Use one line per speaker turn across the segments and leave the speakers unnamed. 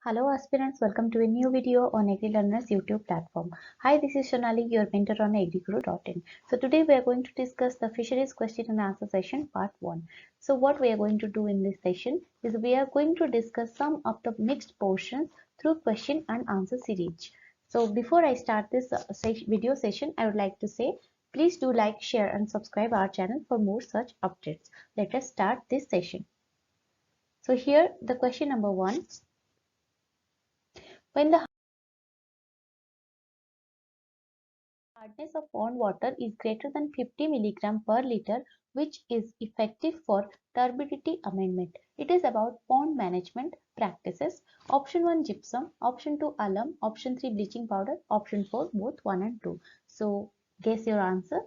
Hello aspirants, welcome to a new video on AgriLearners YouTube platform. Hi, this is Sonali, your mentor on agriguru.in. So today we are going to discuss the fisheries question and answer session part 1. So what we are going to do in this session is we are going to discuss some of the mixed portions through question and answer series. So before I start this video session, I would like to say please do like, share and subscribe our channel for more such updates. Let us start this session. So here the question number 1. When the hardness of pond water is greater than 50 mg per liter, which is effective for turbidity amendment. It is about pond management practices. Option 1 gypsum, option 2 alum, option 3 bleaching powder, option 4 both 1 and 2. So guess your answer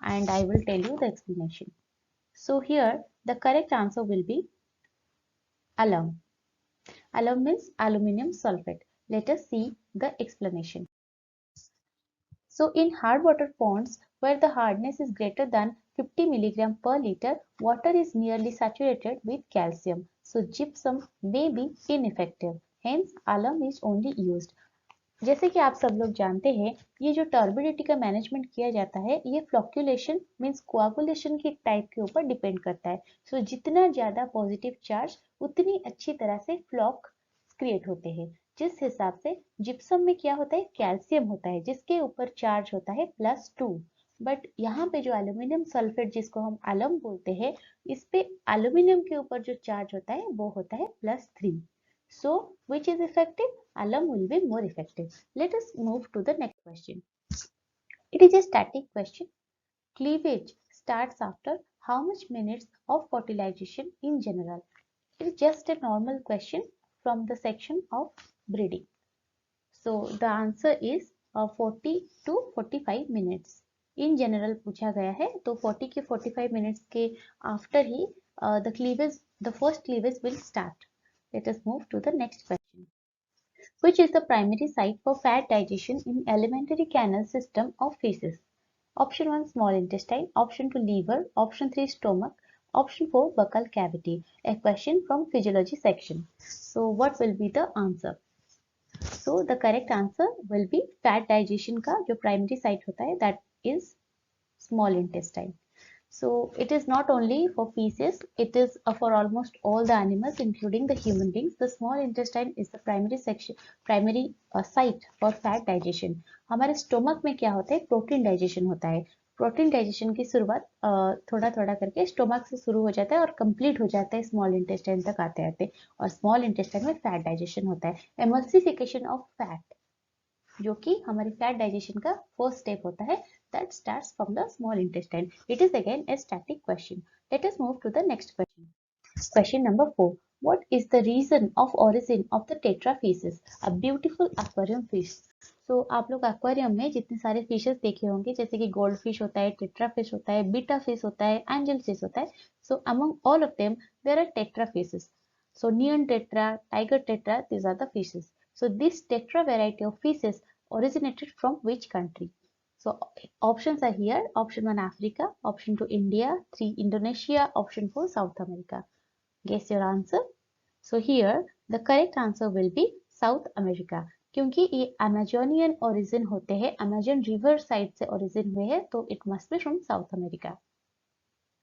and I will tell you the explanation. So here the correct answer will be alum. Alum means aluminium sulfate. Let us see the explanation. So in hard water ponds where the hardness is greater than 50 mg per liter, water is nearly saturated with calcium. So gypsum may be ineffective. Hence alum is only used. जैसे कि आप सब लोग जानते हैं, ये जो turbidity का मैनेजमेंट किया जाता है ये फ्लॉक्यूलेशन मींस कोआगुलेशन के टाइप के ऊपर डिपेंड करता है. सो जितना ज्यादा पॉजिटिव चार्ज उतनी अच्छी तरह से फ्लॉक क्रिएट होते हैं. जिस हिसाब से जिप्सम में क्या होता है, कैल्शियम होता है जिसके ऊपर चार्ज होता है +2. बट यहाँ पे जो एल्यूमिनियम सल्फेट जिसको हम अलम बोलते हैं, इस पे एल्यूमिनियम के ऊपर जो चार्ज होता है वो होता है +3. So, which is effective? Alum will be more effective. Let us move to the next question. It is a static question. Cleavage starts after how much minutes of fertilization in general? It is just a normal question from the section of breeding. So, the answer is 40 to 45 minutes. In general पूछा गया है तो 40 के 45 minutes के after he the first cleavage will start. Let us move to the next question. Which is the primary site for fat digestion in alimentary canal system of feces? Option 1 small intestine, option 2 liver, option 3 stomach, option 4 buccal cavity. A question from physiology section. So what will be the answer? So the correct answer will be fat digestion का जो primary site होता है that is small intestine. So it is not only for feces, it is for almost all the animals including the human beings. The small intestine is the primary site for fat digestion. हमारे stomach में क्या होता है, protein digestion होता है. Protein digestion की शुरुआत थोड़ा थोड़ा करके स्टोमक से शुरू हो जाता है और कंप्लीट हो जाता है स्मॉल इंटेस्टाइन तक आते आते. और स्मॉल इंटेस्टाइन में फैट डाइजेशन होता है. एमल्सिफिकेशन ऑफ फैट जो कि हमारे फैट डाइजेशन का फर्स्ट स्टेप होता है, that starts from the small intestine. It is again a static question. Let us move to the next question. Question number 4. What is the reason of origin of the tetraphysis? A beautiful aquarium fish. So आप लोग aquarium में जितने सारे fishes देखे होंगे जैसे कि gold fish होता है, टेट्रा फिश होता है, बीटा फिश होता है, एंजल फिश होता है. So among all of them there are tetraphysis. So neon tetra, tiger tetra, these are the fishes. So this tetra variety of fishes originated from which country? So options are here. Option 1 Africa, option 2 India, 3 Indonesia, option 4 South America. Guess your answer. So here the correct answer will be South America. क्योंकि ये Amazonian origin होते हैं, Amazon river side से origin हुए हैं, तो it must be from South America.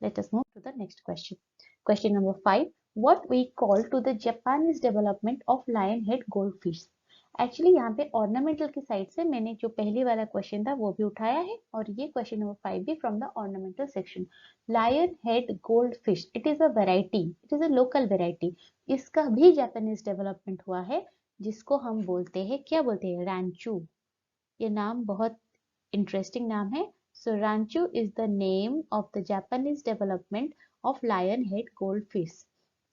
Let us move to the next question. Question number 5. What we call to the Japanese development of lionhead goldfish? Actually यहाँ पे ornamental की side से मैंने जो पहली वाला क्वेश्चन था वो भी उठाया है और ये क्वेश्चन नंबर 5 भी from the ornamental section. Lion head gold fish, it is a variety, it is a local variety. इसका भी जापानीज डेवलपमेंट हुआ है जिसको हम बोलते हैं, क्या बोलते हैं, रैंचू. ये नाम बहुत इंटरेस्टिंग नाम है. So Ranchu is the name of the Japanese development of lionhead goldfish.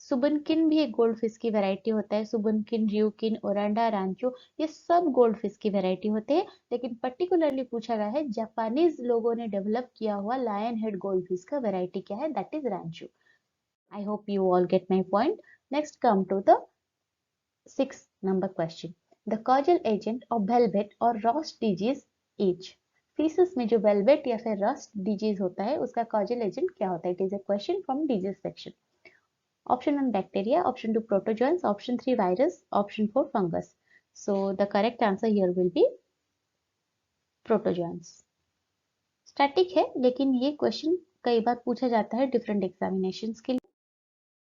सुबनकिन भी एक गोल्ड फिश की वैरायटी होता है. सुबनकिन, रियुकिन, ओरांडा, रांचो ये सब गोल्ड फिश की वैरायटी होते हैं. लेकिन पर्टिकुलरली पूछा गया है जापानीज लोगों ने डेवलप किया हुआ लायन हेड गोल्ड फिश का वैरायटी क्या है, that is ranchu. I hope you all get my point. Next come to the 6th number question. The causal agent of velvet or rust disease is. Faeces में जो velvet या फिर rust disease होता है उसका causal agent क्या होता है? It is a question from disease section. Option 1 bacteria, option 2 protozoans, option 3 virus, option 4 fungus. So the correct answer here will be protozoans. Static है लेकिन ये क्वेश्चन कई बार पूछा जाता है डिफरेंट एग्जामिनेशंस के लिए.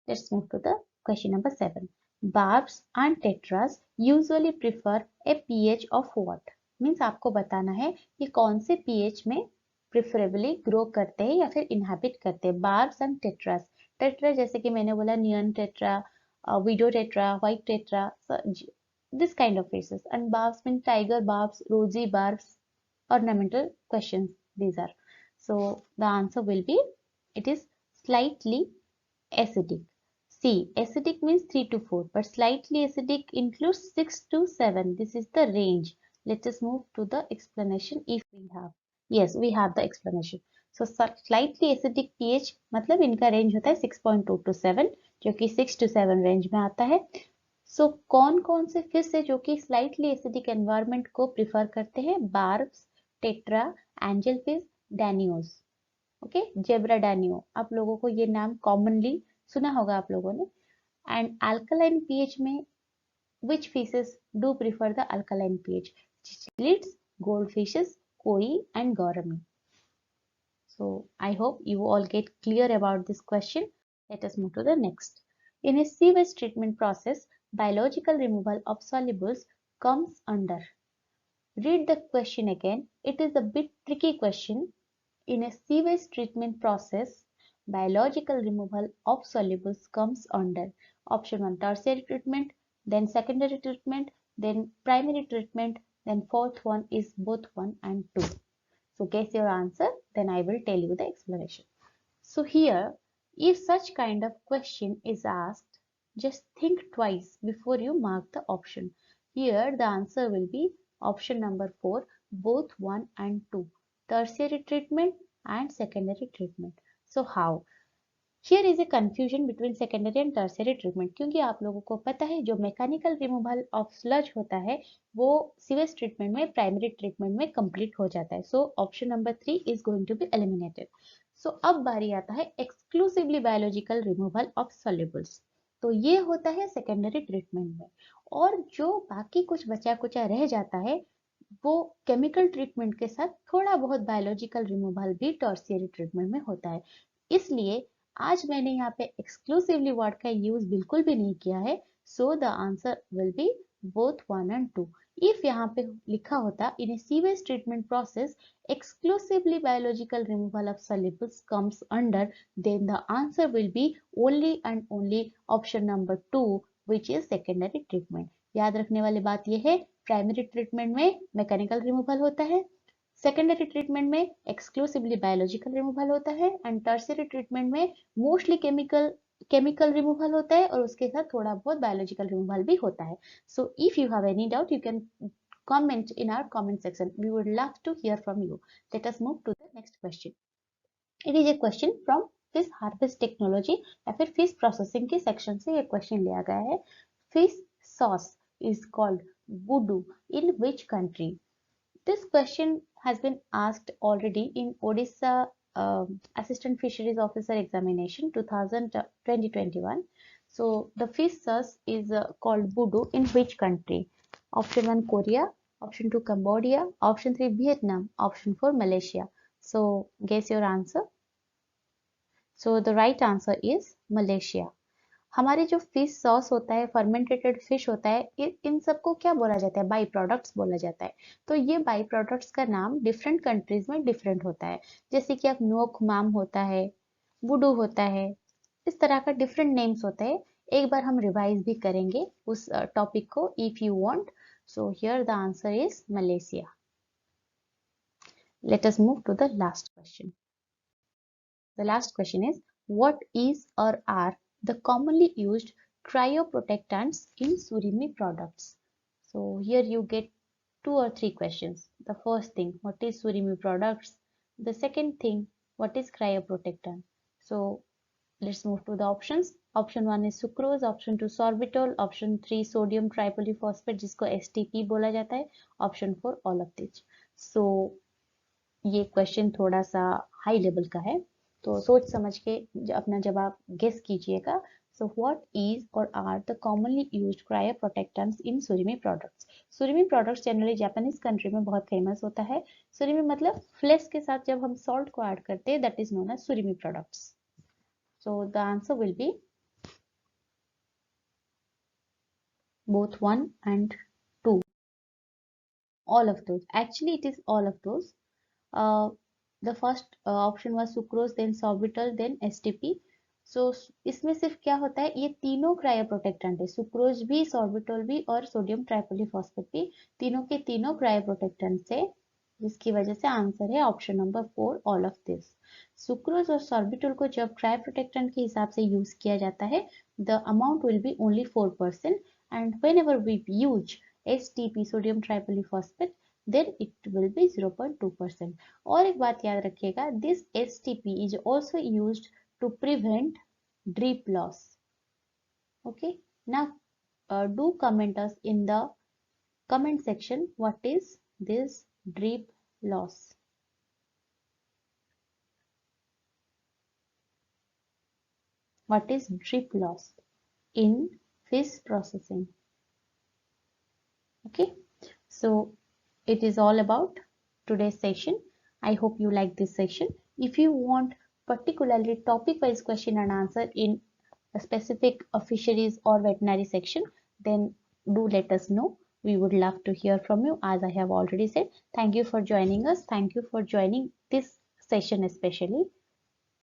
Let's move to the question number 7. Barbs and tetras usually prefer a pH of what? Means आपको बताना है ये कौन से pH में प्रिफरेबली ग्रो करते हैं या फिर इनहेबिट करते हैं. Barbs and tetras. टेट्रा जैसे कि मैंने बोला neon tetra, widow tetra, white tetra, this kind of faces. And barbs mean tiger barbs, rosy barbs, ornamental questions these are. So the answer will be, it is slightly acidic. C. Acidic means 3 to 4, but slightly acidic includes 6 to 7. This is the range. Let us move to the explanation if we have. Yes, we have the explanation. So slightly acidic pH मतलब इनका range होता है 6.2 to 7, जो कि 6 to 7 range में आता है. So कौन कौन से फिश है जो कि स्लाइटली एसिडिक एनवायरनमेंट को प्रिफर करते हैं? Barbs, tetra, angel fish, danios. Okay, zebra danio, आप लोगों को ये नाम कॉमनली सुना होगा आप लोगों ने. एंड अल्कलाइन पीएच में which fishes do prefer the alkaline pH? Cichlids, goldfishes, koi and gourami. So I hope you all get clear about this question. Let us move to the next. In a sewage treatment process, biological removal of solubles comes under. Read the question again. It is a bit tricky question. In a sewage treatment process, biological removal of solubles comes under. Option 1 tertiary treatment, then secondary treatment, then primary treatment, then fourth one is both 1 and 2. So guess your answer, then I will tell you the explanation. So here, if such kind of question is asked, just think twice before you mark the option. Here the answer will be option number 4, both 1 and 2, tertiary treatment and secondary treatment. So how? Here is a confusion between secondary and tertiary treatment, क्योंकि आप लोगों को पता है जो mechanical removal of sludge होता है वो सीवेज ट्रीटमेंट में, प्राइमरी ट्रीटमेंट में कंप्लीट हो जाता है. So option number 3 is going to be eliminated. So अब बारी आता है exclusively biological removal of solubles. तो ये होता है सेकेंडरी ट्रीटमेंट में, और जो बाकी कुछ बचा कुचा रह जाता है वो केमिकल ट्रीटमेंट के साथ थोड़ा बहुत बायोलॉजिकल रिमूवल भी टर्शियरी ट्रीटमेंट में होता है. इसलिए आज मैंने यहाँ पे एक्सक्लूसिवली वर्ड का यूज बिल्कुल भी नहीं किया है. So the answer will be both 1 and 2. If यहाँ पे लिखा होता in a sewage treatment process exclusively biological removal of solubles comes under, then the answer will be only and only option number 2, which is secondary treatment. याद रखने वाली बात यह है, प्राइमरी ट्रीटमेंट में मैकेनिकल रिमूवल होता है, सेकेंडरी ट्रीटमेंट में एक्सक्लूसिवली बायोलॉजिकल रिमूवल होता है, एंड टर्शियरी ट्रीटमेंट में मोस्टली केमिकल रिमूवल होता है और उसके साथ थोड़ा बहुत बायोलॉजिकल रिमूवल भी होता है. So if you have any doubt you can comment in our comment section. We would love to hear from you. Let us move to the next question. It is a question from fish harvest technology या फिर fish processing के section से ये question लिया गया है. Fish sauce is called voodoo in which country? This question has been asked already in Odisha Assistant Fisheries Officer Examination 2021. So the fish sauce is called voodoo in which country? Option 1 Korea, option 2 Cambodia, option 3 Vietnam, option 4 Malaysia. So guess your answer. So the right answer is Malaysia. हमारे जो fish sauce होता है, फर्मेंटेटेड fish होता है, इन सबको क्या बोला जाता है? बाई प्रोडक्ट्स बोला जाता है. तो ये बाई प्रोडक्ट्स का नाम डिफरेंट कंट्रीज में डिफरेंट होता है. जैसे कि आप नोक माम होता है, वुडू होता है, इस तरह का डिफरेंट नेम्स होते हैं. एक बार हम रिवाइज भी करेंगे उस टॉपिक को if you want. So here the answer is Malaysia. Let us move to the last question. The last question is what is और are the commonly used cryoprotectants in surimi products? So here you get 2 or 3 questions. The first thing, what is surimi products? The second thing, what is cryoprotectant? So let's move to the options. Option 1 is sucrose, option 2 sorbitol, option 3 sodium tripolyphosphate जिसको STP बोला जाता है, option 4 all of these. So ये question थोड़ा सा high level का है, तो सोच समझ के अपना जवाब गेस कीजिएगा. So what is or are the commonly used cryoprotectants in surimi products? Surimi products generally Japanese country में बहुत फेमस होता है. surimi मतलब फ्लेश के साथ जब हम सॉल्ट को ऐड करते हैं, that is known as surimi products. So the answer will be both 1 and 2. All of those. Actually, it is all of those. Uh, the first option was sucrose, then sorbitol, then STP. सो इसमें सिर्फ क्या होता है, ये तीनों क्रायोप्रोटेक्टेंट है, sucrose भी, sorbitol भी और सोडियम ट्राइपोलीफॉस्फेट भी, तीनों के तीनों क्रायोप्रोटेक्टेंट है, जिसकी वजह से आंसर है option number 4 all of this. Sucrose और सॉर्बिटोल को जब क्रायोप्रोटेक्टेंट के हिसाब से यूज किया जाता है, the amount will be only 4%, and whenever we use STP sodium tripolyphosphate then it will be 0.2%. और एक बात याद रखिएगा, this STP is also used to prevent drip loss. Okay, now do comment us in the comment section what is this drip loss. What is drip loss in fish processing? Okay, so it is all about today's session. I hope you like this session. If you want particularly topic wise question and answer in a specific fisheries or veterinary section, then do let us know. We would love to hear from you. As I have already said, thank you for joining us. Thank you for joining this session especially.